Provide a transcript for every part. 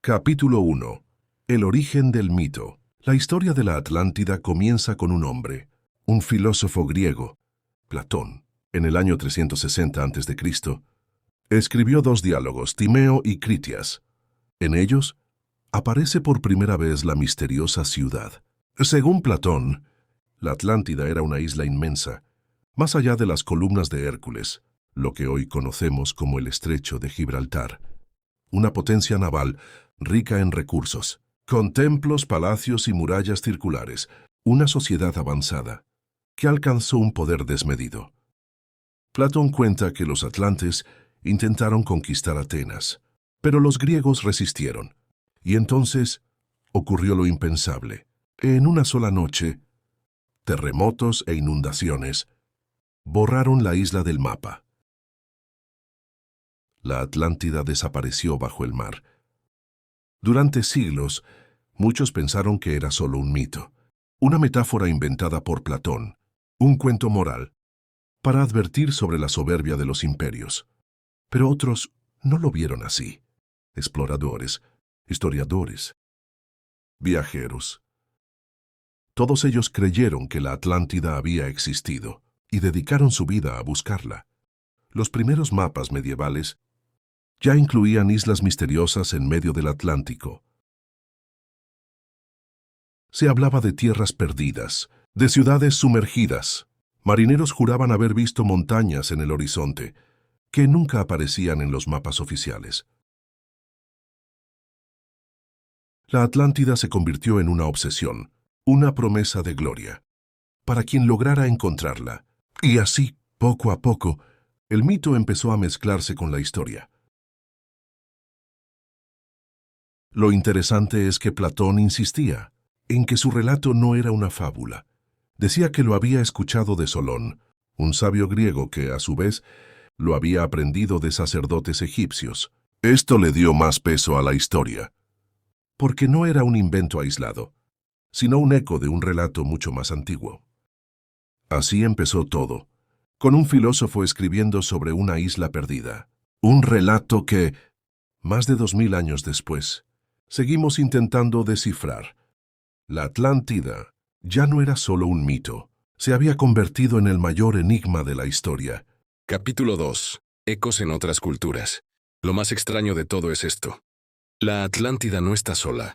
Capítulo 1. El origen del mito. La historia de la Atlántida comienza con un hombre, un filósofo griego, Platón. En el año 360 a.C., escribió dos diálogos, Timeo y Critias. En ellos, aparece por primera vez la misteriosa ciudad. Según Platón, la Atlántida era una isla inmensa, más allá de las columnas de Hércules, lo que hoy conocemos como el Estrecho de Gibraltar. Una potencia naval rica en recursos, con templos, palacios y murallas circulares, una sociedad avanzada, que alcanzó un poder desmedido. Platón cuenta que los atlantes intentaron conquistar Atenas, pero los griegos resistieron, y entonces ocurrió lo impensable. En una sola noche, terremotos e inundaciones borraron la isla del mapa. La Atlántida desapareció bajo el mar. Durante siglos, muchos pensaron que era solo un mito, una metáfora inventada por Platón, un cuento moral, para advertir sobre la soberbia de los imperios. Pero otros no lo vieron así. Exploradores, historiadores, viajeros. Todos ellos creyeron que la Atlántida había existido y dedicaron su vida a buscarla. Los primeros mapas medievales ya incluían islas misteriosas en medio del Atlántico. Se hablaba de tierras perdidas, de ciudades sumergidas. Marineros juraban haber visto montañas en el horizonte, que nunca aparecían en los mapas oficiales. La Atlántida se convirtió en una obsesión, una promesa de gloria, para quien lograra encontrarla. Y así, poco a poco, el mito empezó a mezclarse con la historia. Lo interesante es que Platón insistía en que su relato no era una fábula. Decía que lo había escuchado de Solón, un sabio griego que, a su vez, lo había aprendido de sacerdotes egipcios. Esto le dio más peso a la historia, porque no era un invento aislado, sino un eco de un relato mucho más antiguo. Así empezó todo, con un filósofo escribiendo sobre una isla perdida, un relato que, más de 2000 años después, seguimos intentando descifrar. La Atlántida ya no era solo un mito, se había convertido en el mayor enigma de la historia. Capítulo 2. Ecos en otras culturas. Lo más extraño de todo es esto. La Atlántida no está sola.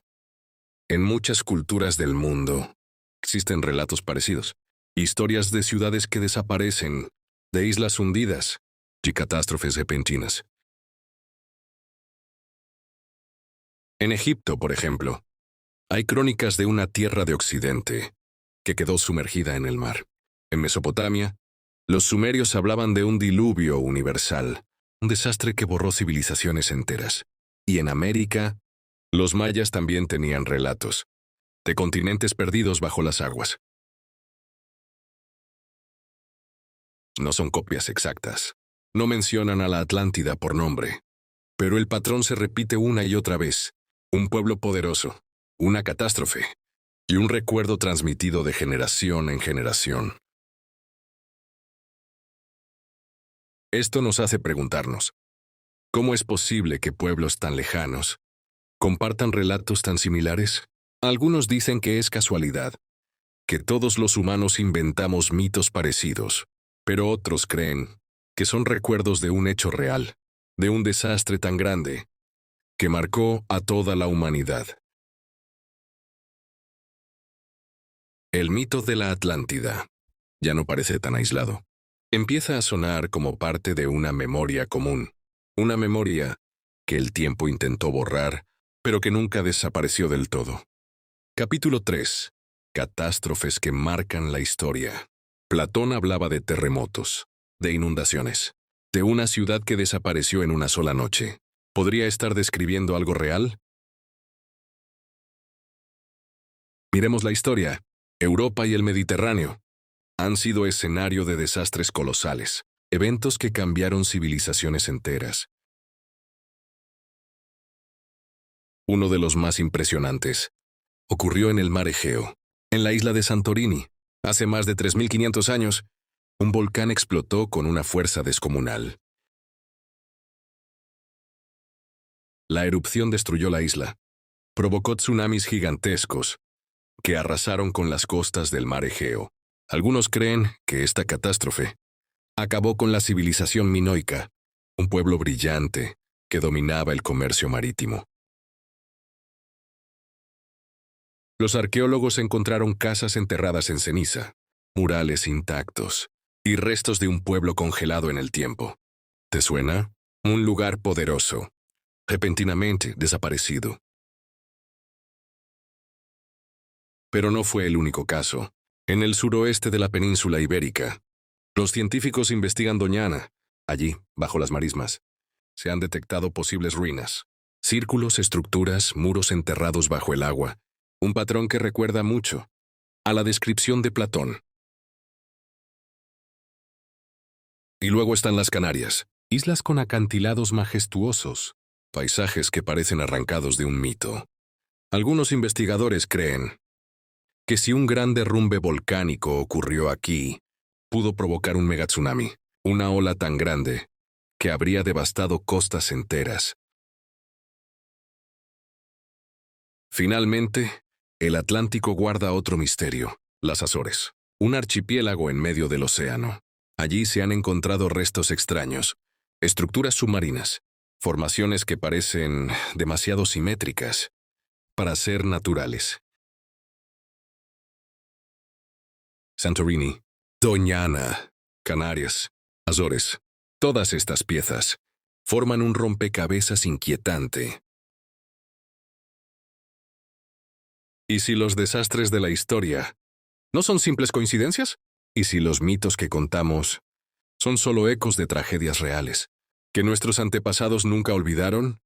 En muchas culturas del mundo existen relatos parecidos. Historias de ciudades que desaparecen, de islas hundidas y catástrofes repentinas. En Egipto, por ejemplo, hay crónicas de una tierra de Occidente que quedó sumergida en el mar. En Mesopotamia, los sumerios hablaban de un diluvio universal, un desastre que borró civilizaciones enteras. Y en América, los mayas también tenían relatos de continentes perdidos bajo las aguas. No son copias exactas. No mencionan a la Atlántida por nombre. Pero el patrón se repite una y otra vez. Un pueblo poderoso, una catástrofe y un recuerdo transmitido de generación en generación. Esto nos hace preguntarnos, ¿cómo es posible que pueblos tan lejanos compartan relatos tan similares? Algunos dicen que es casualidad, que todos los humanos inventamos mitos parecidos, pero otros creen que son recuerdos de un hecho real, de un desastre tan grande, que marcó a toda la humanidad. El mito de la Atlántida ya no parece tan aislado. Empieza a sonar como parte de una memoria común, una memoria que el tiempo intentó borrar, pero que nunca desapareció del todo. Capítulo 3. Catástrofes que marcan la historia. Platón hablaba de terremotos, de inundaciones, de una ciudad que desapareció en una sola noche. ¿Podría estar describiendo algo real? Miremos la historia. Europa y el Mediterráneo han sido escenario de desastres colosales, eventos que cambiaron civilizaciones enteras. Uno de los más impresionantes ocurrió en el mar Egeo, en la isla de Santorini. Hace más de 3500 años, un volcán explotó con una fuerza descomunal. La erupción destruyó la isla. Provocó tsunamis gigantescos que arrasaron con las costas del mar Egeo. Algunos creen que esta catástrofe acabó con la civilización minoica, un pueblo brillante que dominaba el comercio marítimo. Los arqueólogos encontraron casas enterradas en ceniza, murales intactos y restos de un pueblo congelado en el tiempo. ¿Te suena? Un lugar poderoso, repentinamente desaparecido. Pero no fue el único caso. En el suroeste de la península ibérica, los científicos investigan Doñana. Allí, bajo las marismas, se han detectado posibles ruinas. Círculos, estructuras, muros enterrados bajo el agua. Un patrón que recuerda mucho a la descripción de Platón. Y luego están las Canarias, islas con acantilados majestuosos, paisajes que parecen arrancados de un mito. Algunos investigadores creen que si un gran derrumbe volcánico ocurrió aquí, pudo provocar un megatsunami, una ola tan grande que habría devastado costas enteras. Finalmente, el Atlántico guarda otro misterio, las Azores, un archipiélago en medio del océano. Allí se han encontrado restos extraños, estructuras submarinas, formaciones que parecen demasiado simétricas para ser naturales. Santorini, Doñana, Canarias, Azores, todas estas piezas forman un rompecabezas inquietante. ¿Y si los desastres de la historia no son simples coincidencias? ¿Y si los mitos que contamos son solo ecos de tragedias reales, que nuestros antepasados nunca olvidaron?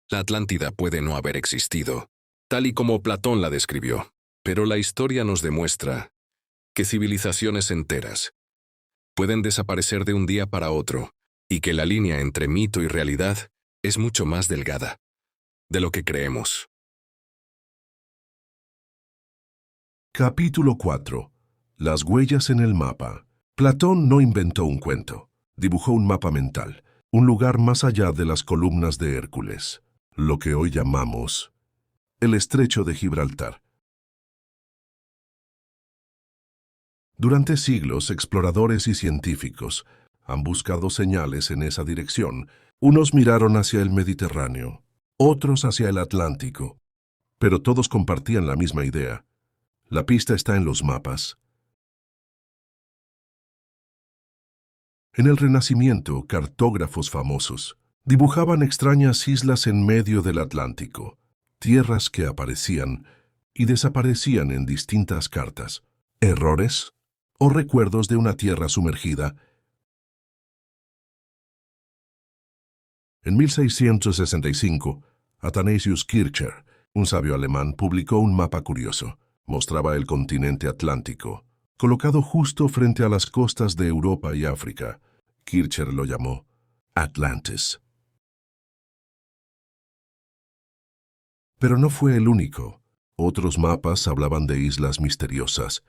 La Atlántida puede no haber existido, tal y como Platón la describió, pero la historia nos demuestra que civilizaciones enteras pueden desaparecer de un día para otro y que la línea entre mito y realidad es mucho más delgada de lo que creemos. Capítulo 4. Las huellas en el mapa. Platón no inventó un cuento. Dibujó un mapa mental, un lugar más allá de las columnas de Hércules, lo que hoy llamamos el Estrecho de Gibraltar. Durante siglos, exploradores y científicos han buscado señales en esa dirección. Unos miraron hacia el Mediterráneo, otros hacia el Atlántico, pero todos compartían la misma idea. La pista está en los mapas. En el Renacimiento, cartógrafos famosos dibujaban extrañas islas en medio del Atlántico, tierras que aparecían y desaparecían en distintas cartas, errores o recuerdos de una tierra sumergida. En 1665, Athanasius Kircher, un sabio alemán, publicó un mapa curioso. Mostraba el continente atlántico, colocado justo frente a las costas de Europa y África. Kircher lo llamó Atlantis. Pero no fue el único. Otros mapas hablaban de islas misteriosas.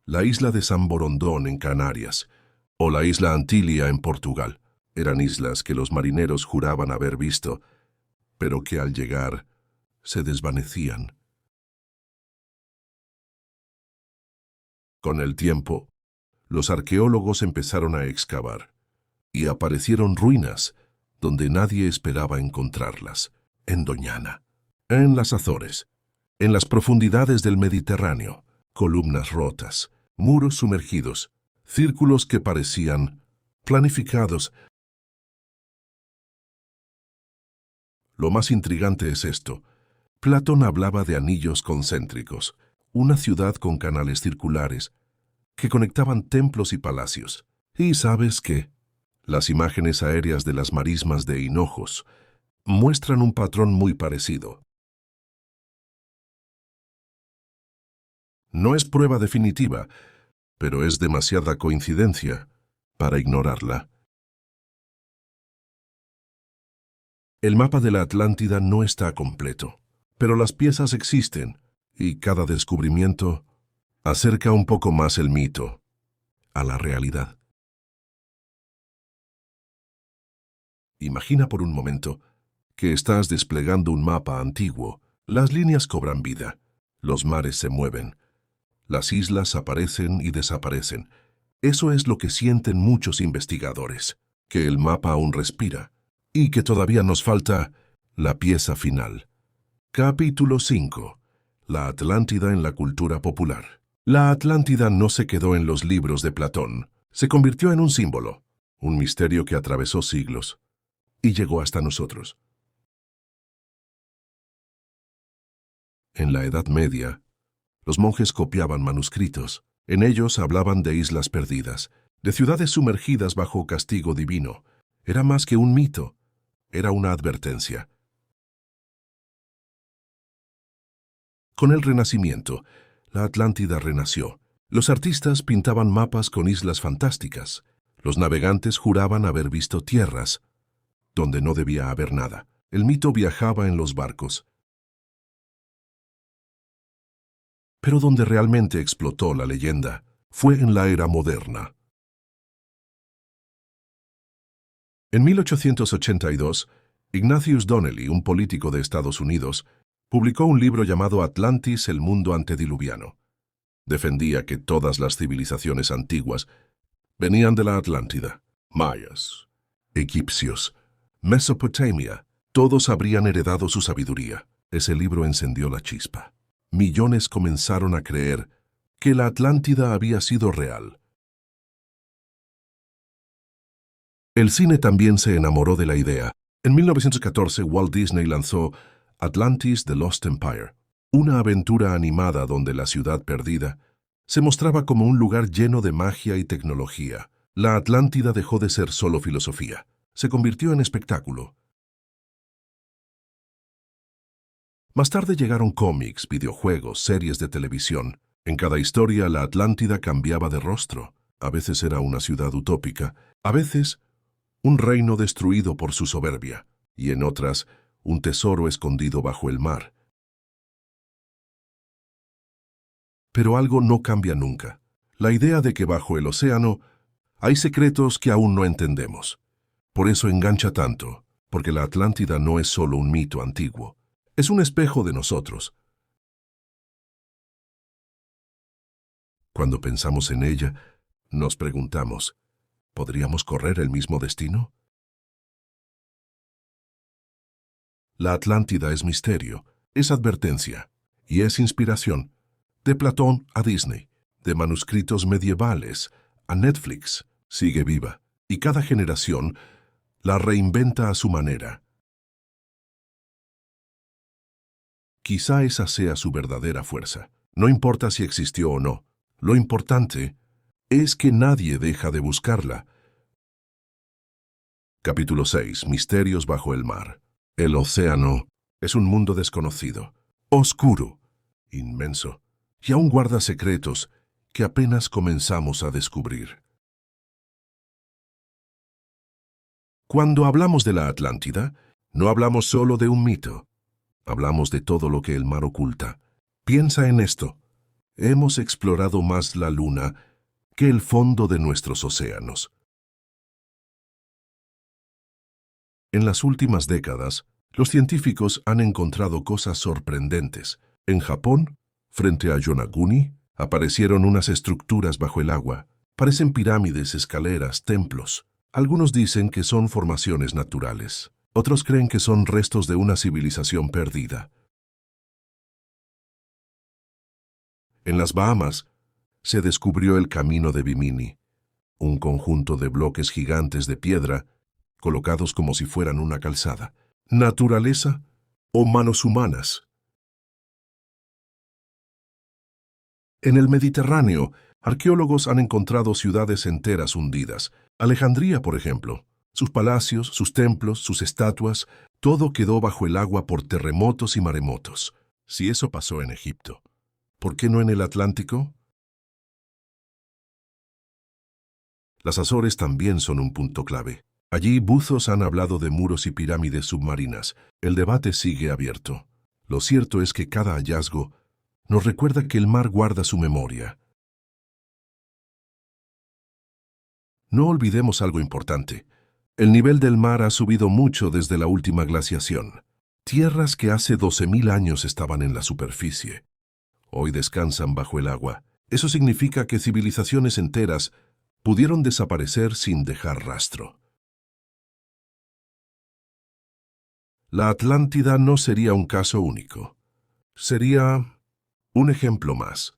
La isla de San Borondón en Canarias, o la isla Antilia en Portugal. Eran islas que los marineros juraban haber visto, pero que al llegar se desvanecían. Con el tiempo, los arqueólogos empezaron a excavar, y aparecieron ruinas donde nadie esperaba encontrarlas, en Doñana, en las Azores, en las profundidades del Mediterráneo, columnas rotas, muros sumergidos, círculos que parecían planificados. Lo más intrigante es esto. Platón hablaba de anillos concéntricos, una ciudad con canales circulares que conectaban templos y palacios. ¿Y sabes qué? Las imágenes aéreas de las marismas de Hinojos muestran un patrón muy parecido. No es prueba definitiva, pero es demasiada coincidencia para ignorarla. El mapa de la Atlántida no está completo, pero las piezas existen y cada descubrimiento acerca un poco más el mito a la realidad. Imagina por un momento que estás desplegando un mapa antiguo. Las líneas cobran vida, los mares se mueven, las islas aparecen y desaparecen. Eso es lo que sienten muchos investigadores, que el mapa aún respira y que todavía nos falta la pieza final. Capítulo 5. La Atlántida en la cultura popular. La Atlántida no se quedó en los libros de Platón, se convirtió en un símbolo, un misterio que atravesó siglos y llegó hasta nosotros. En la Edad Media, los monjes copiaban manuscritos. En ellos hablaban de islas perdidas, de ciudades sumergidas bajo castigo divino. Era más que un mito, era una advertencia. Con el Renacimiento, la Atlántida renació. Los artistas pintaban mapas con islas fantásticas. Los navegantes juraban haber visto tierras donde no debía haber nada. El mito viajaba en los barcos. Pero donde realmente explotó la leyenda fue en la era moderna. En 1882, Ignatius Donnelly, un político de Estados Unidos, publicó un libro llamado Atlantis, el mundo antediluviano. Defendía que todas las civilizaciones antiguas venían de la Atlántida. Mayas, egipcios, Mesopotamia, todos habrían heredado su sabiduría. Ese libro encendió la chispa. Millones comenzaron a creer que la Atlántida había sido real. El cine también se enamoró de la idea. En 1914, Walt Disney lanzó Atlantis: The Lost Empire, una aventura animada donde la ciudad perdida se mostraba como un lugar lleno de magia y tecnología. La Atlántida dejó de ser solo filosofía, se convirtió en espectáculo. Más tarde llegaron cómics, videojuegos, series de televisión. En cada historia, la Atlántida cambiaba de rostro. A veces era una ciudad utópica, a veces un reino destruido por su soberbia, y en otras, un tesoro escondido bajo el mar. Pero algo no cambia nunca. La idea de que bajo el océano hay secretos que aún no entendemos. Por eso engancha tanto, porque la Atlántida no es solo un mito antiguo. Es un espejo de nosotros. Cuando pensamos en ella, nos preguntamos, ¿podríamos correr el mismo destino? La Atlántida es misterio, es advertencia y es inspiración. De Platón a Disney, de manuscritos medievales a Netflix, sigue viva y cada generación la reinventa a su manera. Quizá esa sea su verdadera fuerza. No importa si existió o no. Lo importante es que nadie deja de buscarla. Capítulo 6. Misterios bajo el mar. El océano es un mundo desconocido, oscuro, inmenso, y aún guarda secretos que apenas comenzamos a descubrir. Cuando hablamos de la Atlántida, no hablamos solo de un mito. Hablamos de todo lo que el mar oculta. Piensa en esto. Hemos explorado más la luna que el fondo de nuestros océanos. En las últimas décadas, los científicos han encontrado cosas sorprendentes. En Japón, frente a Yonaguni, aparecieron unas estructuras bajo el agua. Parecen pirámides, escaleras, templos. Algunos dicen que son formaciones naturales. Otros creen que son restos de una civilización perdida. En las Bahamas se descubrió el Camino de Bimini, un conjunto de bloques gigantes de piedra colocados como si fueran una calzada. ¿Naturaleza o manos humanas? En el Mediterráneo, arqueólogos han encontrado ciudades enteras hundidas. Alejandría, por ejemplo. Sus palacios, sus templos, sus estatuas, todo quedó bajo el agua por terremotos y maremotos. Si eso pasó en Egipto, ¿por qué no en el Atlántico? Las Azores también son un punto clave. Allí buzos han hablado de muros y pirámides submarinas. El debate sigue abierto. Lo cierto es que cada hallazgo nos recuerda que el mar guarda su memoria. No olvidemos algo importante. El nivel del mar ha subido mucho desde la última glaciación. Tierras que hace 12.000 años estaban en la superficie, hoy descansan bajo el agua. Eso significa que civilizaciones enteras pudieron desaparecer sin dejar rastro. La Atlántida no sería un caso único. Sería un ejemplo más.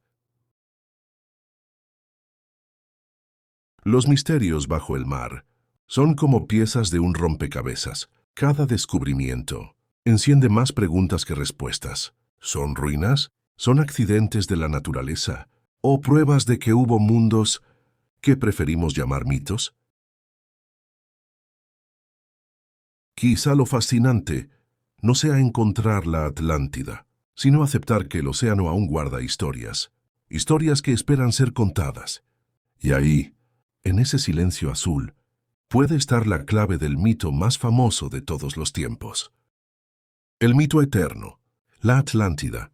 Los misterios bajo el mar son como piezas de un rompecabezas. Cada descubrimiento enciende más preguntas que respuestas. ¿Son ruinas? ¿Son accidentes de la naturaleza? ¿O pruebas de que hubo mundos que preferimos llamar mitos? Quizá lo fascinante no sea encontrar la Atlántida, sino aceptar que el océano aún guarda historias, historias que esperan ser contadas. Y ahí, en ese silencio azul, puede estar la clave del mito más famoso de todos los tiempos. El mito eterno, la Atlántida,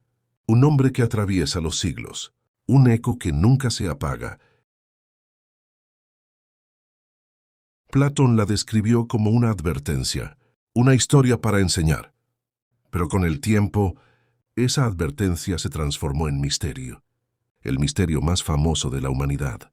un nombre que atraviesa los siglos, un eco que nunca se apaga. Platón la describió como una advertencia, una historia para enseñar. Pero con el tiempo, esa advertencia se transformó en misterio, el misterio más famoso de la humanidad.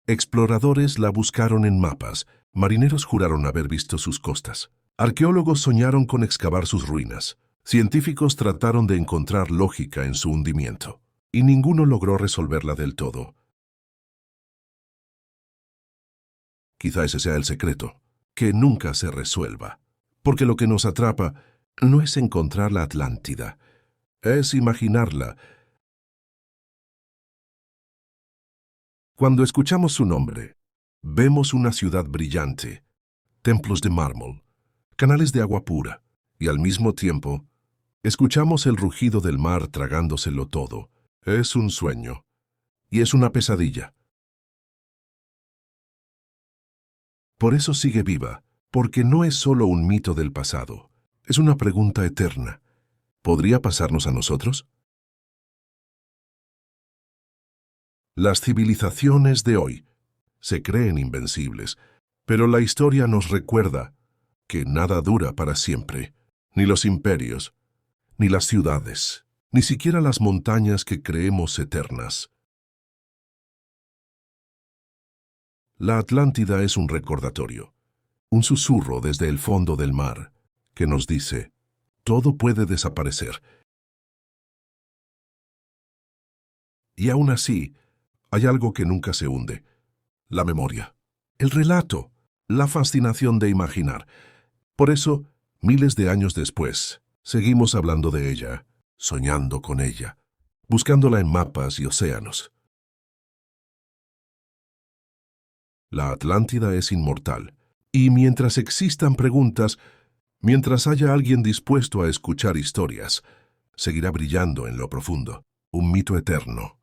Exploradores la buscaron en mapas, marineros juraron haber visto sus costas, arqueólogos soñaron con excavar sus ruinas, científicos trataron de encontrar lógica en su hundimiento, y ninguno logró resolverla del todo. Quizá ese sea el secreto, que nunca se resuelva, porque lo que nos atrapa no es encontrar la Atlántida, es imaginarla. Cuando escuchamos su nombre, vemos una ciudad brillante, templos de mármol, canales de agua pura, y al mismo tiempo, escuchamos el rugido del mar tragándoselo todo. Es un sueño, y es una pesadilla. Por eso sigue viva, porque no es solo un mito del pasado, es una pregunta eterna. ¿Podría pasarnos a nosotros? Las civilizaciones de hoy se creen invencibles, pero la historia nos recuerda que nada dura para siempre, ni los imperios, ni las ciudades, ni siquiera las montañas que creemos eternas. La Atlántida es un recordatorio, un susurro desde el fondo del mar, que nos dice, todo puede desaparecer. Y aún así, hay algo que nunca se hunde, la memoria, el relato, la fascinación de imaginar. Por eso, miles de años después, seguimos hablando de ella, soñando con ella, buscándola en mapas y océanos. La Atlántida es inmortal, y mientras existan preguntas, mientras haya alguien dispuesto a escuchar historias, seguirá brillando en lo profundo, un mito eterno.